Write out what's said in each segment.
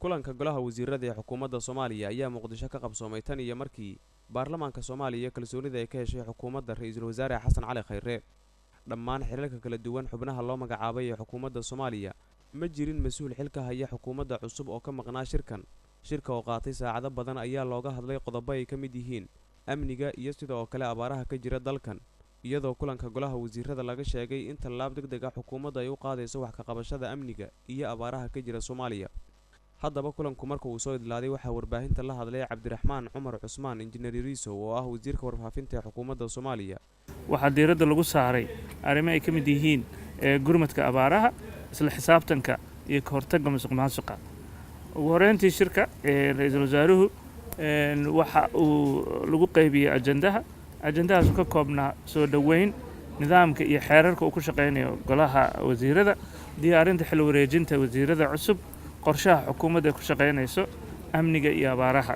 kulanka golaha wasiirada ee xukuumadda Soomaaliya ayaa Muqdisho ka qabsoomay tan iyo markii baarlamaanka Soomaaliya kalsoonida ay ka heshay xukuumadda Ra'iisul Wasaare Xasan Cali Khayre. Dhammaan xilalka kala duwan xubnaha loo magacaabay ee xukuumadda Soomaaliya ma jirin mas'uul xilka haya xukuumadda cusub oo ka maqnaa shirka oo qaatay saacado badan ayaa looga hadlay qodobo ay ka mid yihiin amniga iyo sidoo kale abaaraha ka jira dalkan, iyadoo kulanka golaha wasiirada laga sheegay in tallaab degdeg ah xukuumadda ay u qaadayso wax ka qabashada amniga iyo abaaraha ka jira Soomaaliya. haddaba kulanku marka uu soo idlaaday waxaa warbaahinta la hadlay Cabdiraxmaan Cumar Cusmaan Injineer Riiso oo ah wasiirka warfaafinta ee xukuumadda Soomaaliya. waxaa diiradda lagu saaray arrimo ay ka mid yihiin gurmadka abaaraha, isla xisaabtanka iyo ka hortagga musuqmaasuqa. ugu horreyntii shirka ra'iisul wasaaruhu waxa uu lagu qaybiyey ajandahaas ka koobnaa soo dhoweyn nidaamka iyo xeerarka uu ku shaqeynayo golaha wasiirada, diyaarinta xil wareejinta wasiirada cusub, qorshaha xukuumadda ay ku shaqeynayso amniga iyo abaaraha.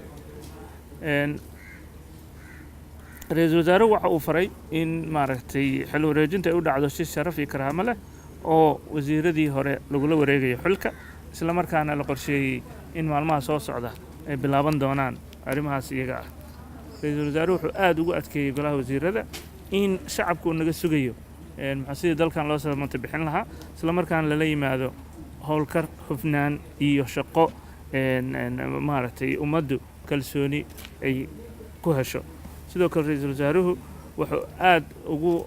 ra'iisul wasaaruhu waxa uu faray in maaragtay xil wareejinta ay u dhacdo si sharaf iyo karaamo leh oo wasiiradii hore lagula wareegayo xilka, isla markaana la qorsheeyey in maalmaha soo socda ay bilaaban doonaan arrimahaas iyaga ah. ra'iisul wasaaruhu wuxuu aad ugu adkeeyey golaha wasiirada in shacabku naga sugayo sidii dalkan loo samata bixin lahaa, isla markaana lala yimaado howlkar, hufnaan iyo shaqo maaragtay ummaddu kalsooni ay ku hesho. sidoo kale ra'iisul wasaaruhu wuxuu aad ugu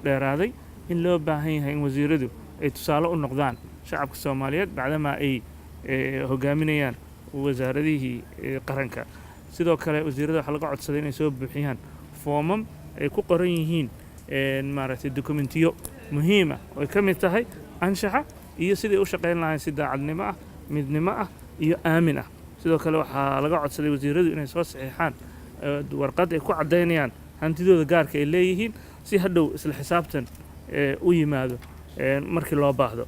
dheeraaday in loo baahan yahay in wasiiradu ay tusaale u noqdaan shacabka Soomaaliyeed bacdama ay hogaaminayaan wasaaradihii qaranka. sidoo kale wasiirada waxa laga codsaday inay soo buuxiyaan foomam ay ku qoran yihiin maaragtay dokumentiyo muhiim ah oo ay ka mid tahay anshaxa iyo sidii u shaqeyn lahayn si daacadnimo ah, midnimo ah iyo aamin ah. sidoo kale waxaa laga codsaday wasiiradu inay soo saxiixaan warqad ay ku caddaynayaan hantidooda gaarka ay leeyihiin si hadhow isla xisaabtan u yimaado markii loo baahdo.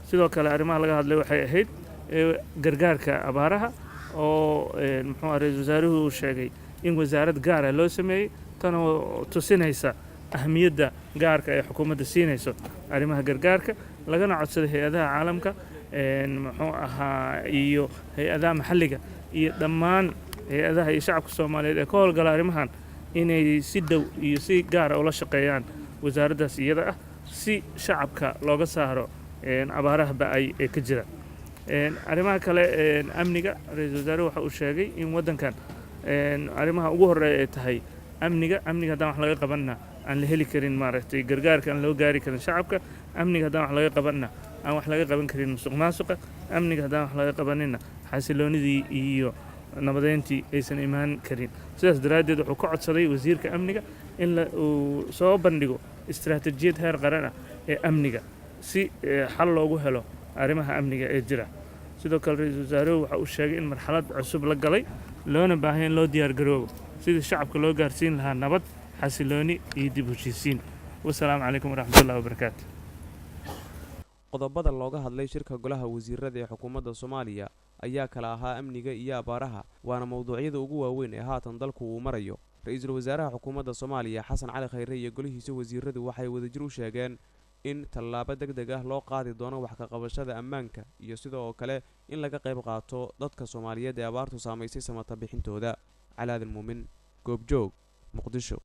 sidoo kale arrimaha laga hadlay waxay ahayd gargaarka abaaraha oo ra'iisul wasaaruhu uu sheegay in wasaarad gaar ah loo sameeyey, tan oo tusinaysa ahmiyadda gaarka ee xukuumadda siinayso arrimaha gargaarka, lagana codsaday hay-adaha caalamka iyo hay-adaha maxalliga iyo dhammaan hay-adaha iyo shacabka Soomaaliyeed ee ka howlgala arrimahan inay si dhow iyo si gaar ah ula shaqeeyaan wasaaraddaas iyada ah si shacabka looga saaro abaaraha ba'ay ee ka jira. arrimaha kale amniga, ra'iisul wasaaruhu waxa uu sheegay in waddankan arrimaha ugu horreeya ay tahay amniga haddaan wax laga qabanna aan la heli karin maaragtay gargaarka aan loo gaari karin shacabka, amniga haddaan wax laga qabanna aan wax laga qaban karin musuqmaasuqa, amniga haddaan wax laga qabanina xasiloonidii iyo nabadeyntii aysan imaan karin. sidaas daraaddeed wuxuu ka codsaday wasiirka amniga in uu soo bandhigo istiraatiijiyad heer qaran ah ee amniga si xal loogu helo arrimaha amniga ee jira. sidoo kale ra'iisul wasaaruhu waxa uu sheegay in marxalad cusub la galay, loona baahan in loo diyaar garoobo sidii shacabka loo gaarsiin lahaa nabad, xasilooni iyo dib u heshiisiin. wassalaamu calaykum waraxmatullahi wabarakaatu. qodobada looga hadlay shirka golaha wasiirada ee xukuumadda Soomaaliya ayaa kala ahaa amniga iyo abaaraha, waana mowduucyada ugu waaweyn ee haatan dalku uu marayo. ra'iisul wasaaraha xukuumadda Soomaaliya Xasan Cali Khayre iyo golihiisa wasiiradu waxay wadajir u sheegeen in tallaabo degdeg ah loo qaadi doono wax ka qabashada ammaanka iyo sidoo kale in laga qayb qaato dadka Soomaaliyeed ee abaartu saamaysay samata bixintooda. Calaadin Muumin, Goobjoog, Muqdisho.